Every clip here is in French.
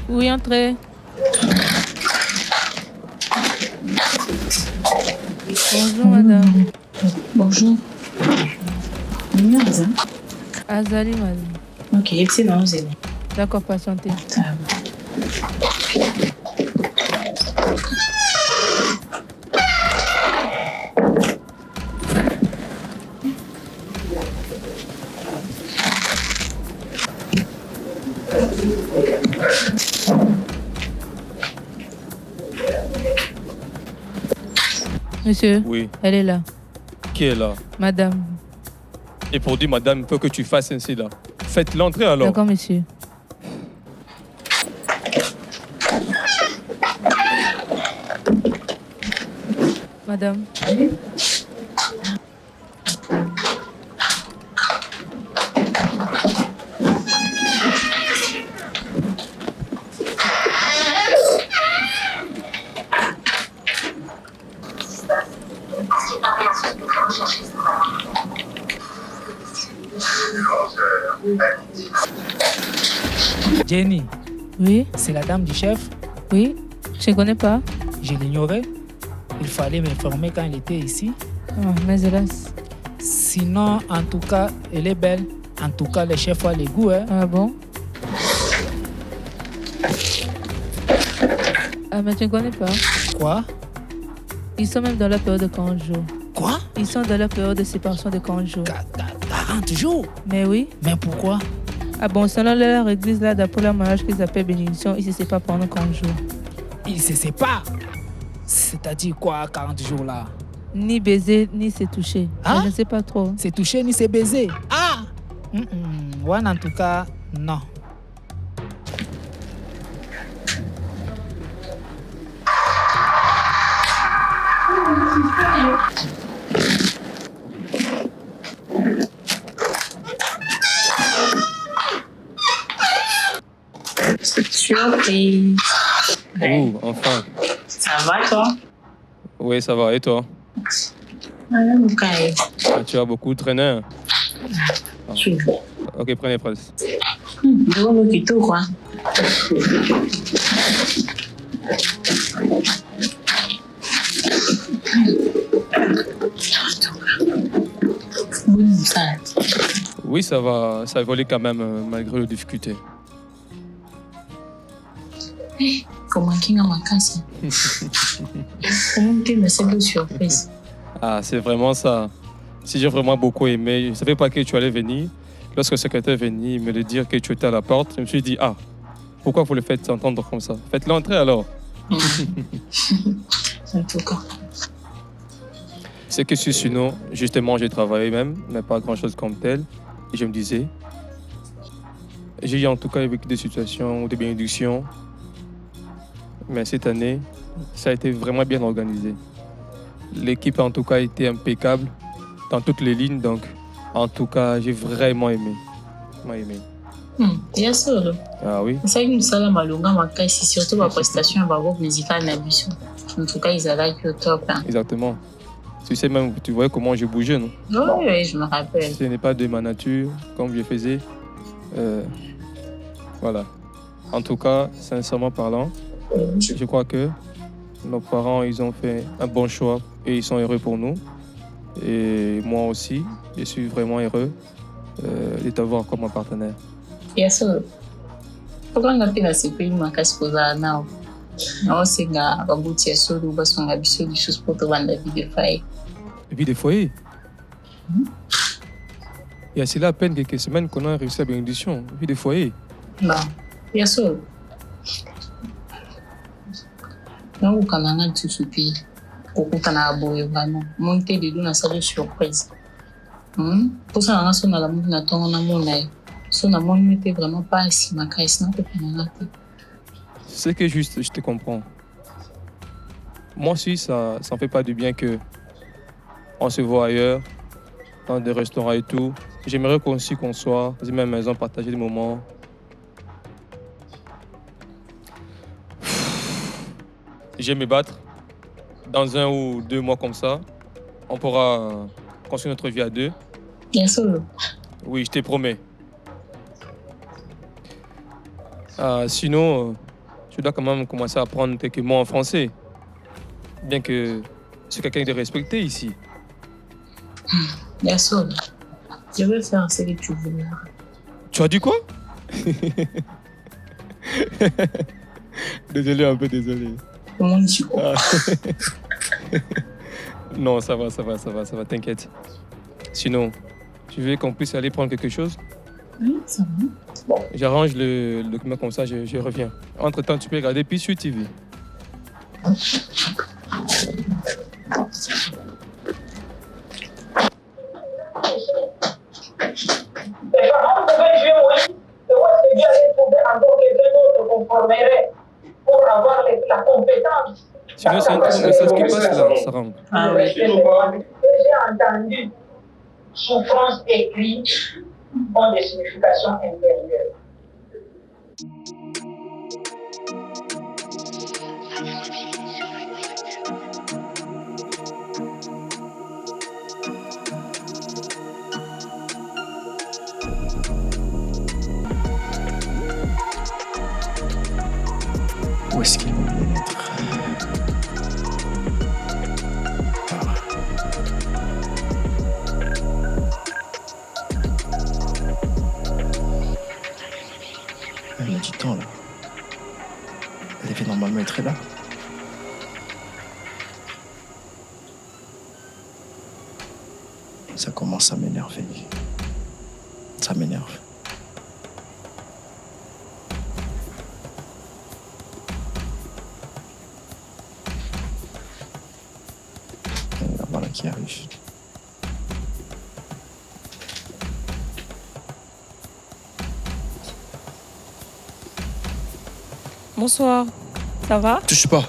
Oui, entrez. Bonjour, madame. Bonjour. Azali, madame. Ok, c'est bon, vous allez. D'accord, patientez. Ça va. Monsieur, Oui. elle est là. Qui est là? Madame. Et pour dire, madame, il faut que tu fasses ainsi là. Faites l'entrée alors. D'accord, monsieur. Madame. Jenny, Oui, c'est la dame du chef. oui. Je ne connais pas. Je l'ignorais. Il fallait m'informer quand elle était ici. Ah, mais hélas. Sinon, en tout cas, elle est belle. En tout cas, le chef a les goûts. Hein. Ah bon? Ah, mais tu ne connais pas. Quoi? Ils sont même dans la période de 40 jours. Quoi? Ils sont dans la période de séparation de 40 jours. 40 jours? Mais oui. Mais pourquoi? Ah bon, selon leur église, là, d'après leur mariage qu'ils appellent bénédiction, ils se séparent pendant 40 jours. Ils se séparent. C'est-à-dire quoi, 40 jours là? Ni baiser, ni se toucher. Hein? Mais je ne sais pas trop. C'est toucher ni c'est baiser. Ah! Ouais, en tout cas, non. Surprise. Oh, enfin. Ça va, toi? Oui, ça va. Et toi? Ok. Ah, tu as beaucoup traîné. Hein? Je suis Ok, prenez presse. bon, tout quoi. Oui, ça va. Ça a évolué quand même malgré les difficultés. Comment qui a ma casse? Comment tu me sais de surprise? Ah, c'est vraiment ça. Si j'ai vraiment beaucoup aimé, je ne savais pas que tu allais venir. Lorsque le secrétaire est venu me le dire que tu étais à la porte, je me suis dit, ah, pourquoi vous le faites entendre comme ça? Faites l'entrée alors. En tout cas. C'est que sinon, justement, j'ai travaillé même, mais pas grand-chose comme tel. Et je me disais, j'ai eu en tout cas vécu des situations, des bénédictions. Mais cette année, ça a été vraiment bien organisé. L'équipe en tout cas a été impeccable dans toutes les lignes. Donc, en tout cas, j'ai vraiment aimé. Bien sûr. Ah oui. C'est une salle malonga ma casse, surtout ma prestation à groupe musical Nabiso. En tout cas, ils allaient au top. Hein. Exactement. Tu sais même, tu voyais comment je bougeais, non? Oui, je me rappelle. Ce n'est pas de ma nature, comme je faisais. Voilà. En tout cas, sincèrement parlant, je crois que nos parents, ils ont fait un bon choix et ils sont heureux pour nous. Et moi aussi, je suis vraiment heureux de t'avoir comme un partenaire. Bien sûr. Pourquoi on a fait la CPI, ma casse pour ça now? Non, c'est nga babuti solo parce qu'on a besoin de choses pour te vendre la vie de foyer. Vie de foyer. Il y a cela à peine quelques semaines qu'on a réussi la bénédiction. Vie de foyer. Non, bien sûr. Donc, quand on a tout ce pays, au coup, on a aboué vraiment. Monter de l'une à sa surprise. Pour ça, on a son à la moune, on a mon œil. Son amour n'était vraiment pas si ma caisse, non, que on a raté. C'est que juste, je te comprends. Moi aussi, ça ne fait pas du bien que on se voit ailleurs, dans des restaurants et tout. J'aimerais aussi qu'on soit dans une même maison, partager des moments. J'aime me battre. Dans 1 ou 2 mois comme ça, on pourra construire notre vie à 2. Bien sûr. Oui, je te promets. Sinon, tu dois quand même commencer à apprendre quelques mots en français. Bien que c'est quelqu'un de respecté ici. Bien sûr. Je vais faire ce que tu veux. Tu as dit quoi? Désolé, un peu désolé. Comment tu Ah. Non, ça va, t'inquiète. Sinon, tu veux qu'on puisse aller prendre quelque chose? Oui, ça va. Bon, j'arrange le document comme ça, je reviens. Entre-temps, tu peux regarder puis sur TV. Sinon, c'est un autre message qui passe là, Sarang. Ah oui. J'ai entendu souffrance écrite ont des significations intérieures. Où est-ce qu'il va bien être? Elle a du temps là. Elle devait normalement être là. Ça commence à m'énerver. Ça m'énerve. Voilà qui arrive. Bonsoir. Ça va? Touche pas.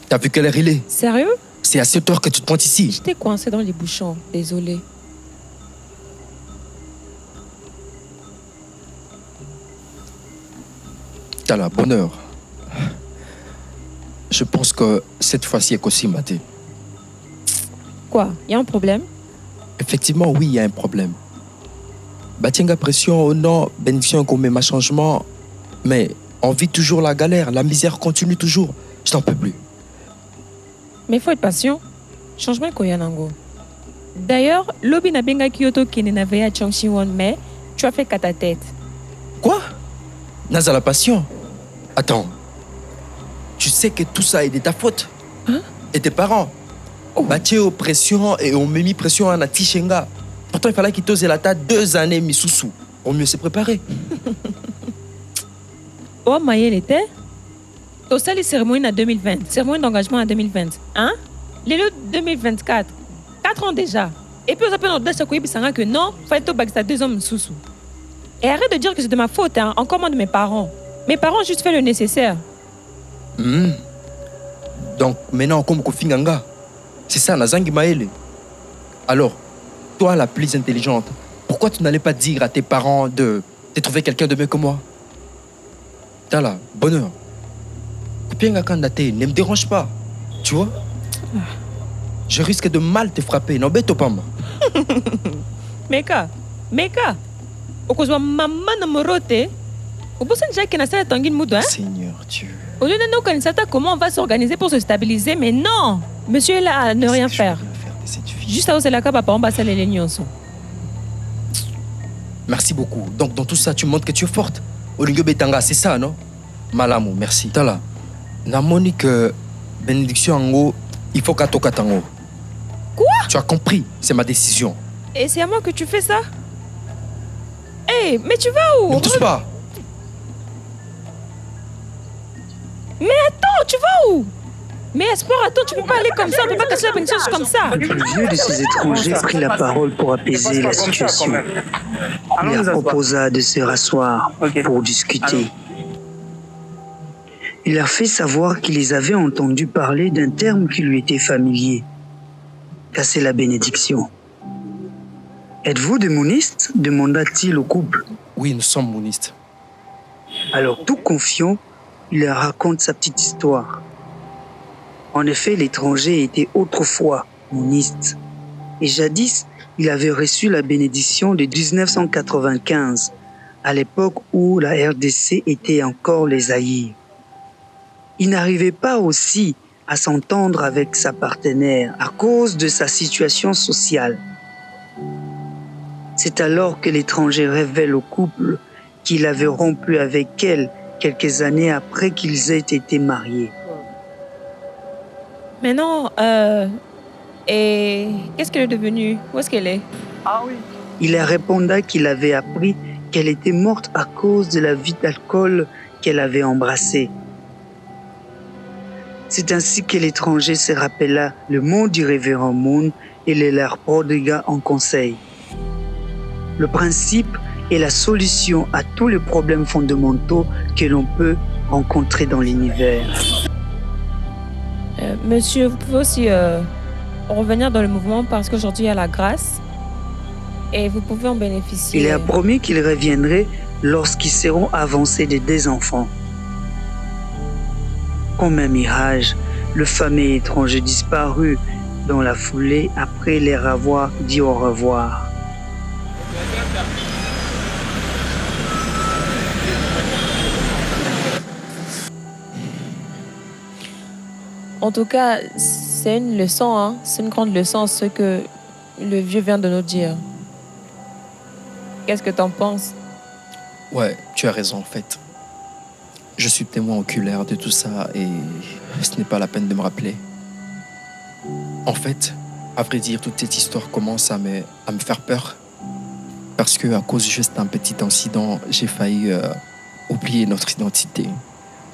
T'as vu quelle heure il est? Sérieux? C'est à cette heure que tu te pointes ici. J'étais coincée dans les bouchons. Désolée. T'as la bonne heure. Je pense que cette fois-ci est aussi maté. Quoi? Y a un problème? Effectivement, oui, il y a un problème. Batinga pression au nom, bénédiction qu'on met ma changement, mais on vit toujours la galère, la misère continue toujours. Je n'en peux plus. Mais il faut être patient. Changement koyanango. D'ailleurs, Lobi na benga Kyoto kene na veya Changshiwon, mais tu as fait qu'à ta tête. Quoi? Naza la passion? Attends. Tu sais que tout ça est de ta faute? Hein? Et tes parents? Batia pression et on m'a mis pression à Tishenga. Pourtant, il fallait qu'il t'ose la tête 2 années, Misusu. Pour mieux se préparer. Oh, Maël était? Au salle de cérémonie en 2020, cérémonie d'engagement en 2020. Hein? L'élo 2024. 4 ans déjà. Et puis, on s'appelle notre Dachakoui Bissanga que non, il fallait que ça 2 hommes sous. Et arrête de dire que c'est de ma faute, hein, encore moins de mes parents. Mes parents ont juste fait le nécessaire. Donc, maintenant, comme Kofinganga, c'est ça, Nazangi Maël. Alors, toi, la plus intelligente, pourquoi tu n'allais pas dire à tes parents de trouver quelqu'un de mieux que moi? T'as là, bonheur. Kopienga Kandate, ne me dérange pas. Tu vois? Je risque de mal te frapper, non, bête pas moi. Meka, okozwa maman na morote. Obosan déjà que na sala tangine mudo, hein? Seigneur Dieu. Au lieu de nous connaître comment on va s'organiser pour se stabiliser, mais non! Monsieur est là à ne rien faire. Juste à oser la capa, on va saler les nyonso. Merci beaucoup. Donc, dans tout ça, tu montres que tu es forte. Olingo Betanga, c'est ça, non? Malamu, merci. Tala, na monique bénédiction en haut, il faut qu'à toka tango. Quoi? Tu as compris, c'est ma décision. Et c'est à moi que tu fais ça? Hé, mais tu vas où? Ne me touche pas. Mais attends, tu vas où? Mais Espoir, attends, tu peux pas aller comme ça, on peut pas casser la bénédiction comme ça. Le plus vieux de ces étrangers prit la parole pour apaiser la situation. Il leur proposa de se rasseoir pour discuter. Il leur fait savoir qu'il les avait entendus parler d'un terme qui lui était familier. Casser la bénédiction. Êtes-vous des monistes demanda-t-il au couple. Oui, nous sommes monistes. Alors, tout confiant, il leur raconte sa petite histoire. En effet, l'étranger était autrefois moniste. Et jadis, il avait reçu la bénédiction de 1995, à l'époque où la RDC était encore les Zaïre. Il n'arrivait pas aussi à s'entendre avec sa partenaire à cause de sa situation sociale. C'est alors que l'étranger révèle au couple qu'il avait rompu avec elle quelques années après qu'ils aient été mariés. Mais non, et qu'est-ce qu'elle est devenue? Où est-ce qu'elle est? Il leur répondit qu'il avait appris qu'elle était morte à cause de la vie d'alcool qu'elle avait embrassée. C'est ainsi que l'étranger se rappela le mot du révérend Moon et les leur prodigua en conseil. Le principe est la solution à tous les problèmes fondamentaux que l'on peut rencontrer dans l'univers. Monsieur, vous pouvez aussi revenir dans le mouvement parce qu'aujourd'hui il y a la grâce et vous pouvez en bénéficier. Il a promis qu'il reviendrait lorsqu'ils seront avancés des 2 enfants. Comme un mirage, le fameux étranger disparut dans la foulée après leur avoir dit au revoir. En tout cas, c'est une leçon, hein? C'est une grande leçon ce que le vieux vient de nous dire. Qu'est-ce que t'en penses? Ouais, tu as raison en fait. Je suis témoin oculaire de tout ça et ce n'est pas la peine de me rappeler. En fait, à vrai dire, toute cette histoire commence à me faire peur. Parce que à cause juste d'un petit incident, j'ai failli oublier notre identité.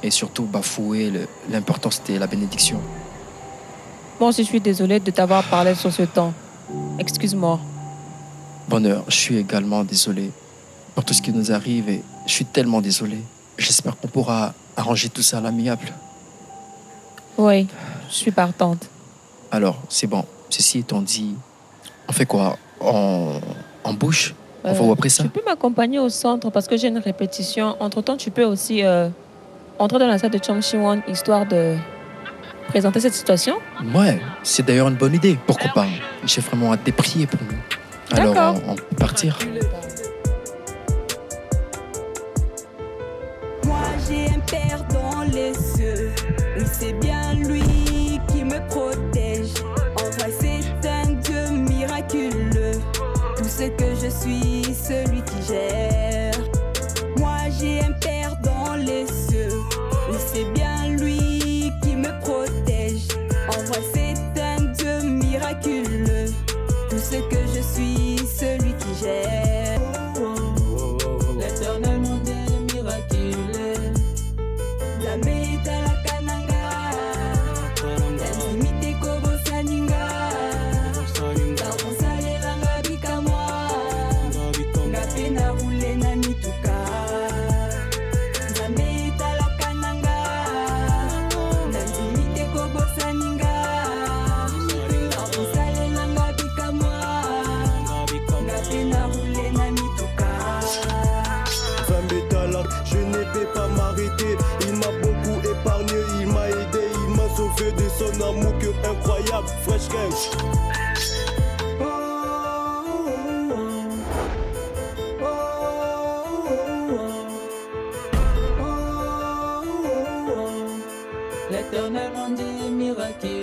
Et surtout bafouer l'importance de la bénédiction. Bon, je suis désolée de t'avoir parlé sur ce temps. Excuse-moi. Bonheur, je suis également désolé pour tout ce qui nous arrive et je suis tellement désolé. J'espère qu'on pourra arranger tout ça à l'amiable. Oui, je suis partante. Alors, c'est bon. Ceci étant dit, on fait quoi? On bouge? On va où après ça? Tu peux m'accompagner au centre parce que j'ai une répétition. Entre-temps, tu peux aussi entrer dans la salle de Chom Chi-won histoire de présenter cette situation. Ouais, c'est d'ailleurs une bonne idée. Pourquoi pas? J'ai vraiment hâte de prier pour nous. Alors, D'accord. on peut partir. Moi j'ai un père dans les cieux, oui c'est bien lui qui me protège. En vrai c'est un Dieu miraculeux, tout ce que je suis, celui qui gère. Moi j'ai un père dans les cieux, oui c'est bien lui qui me protège. En vrai c'est un Dieu miraculeux, tout ce que je suis, celui qui gère. L'éternel mon Dieu miraculeux, Zamé talakananga, Nzimite kobo saninga, Nakonsalelanga bikamwa, Ngape na roule na mituka. Zamé talakananga, Nzimite kobo saninga, Nakonsalelanga bikamwa, Ngape na roule na mituka. Je ne vais pas m'arrêter. Il m'a beaucoup épargné, il m'a aidé, il m'a sauvé de son amour que incroyable. Fresh Gang. L'éternel mon Dieu miraculeux.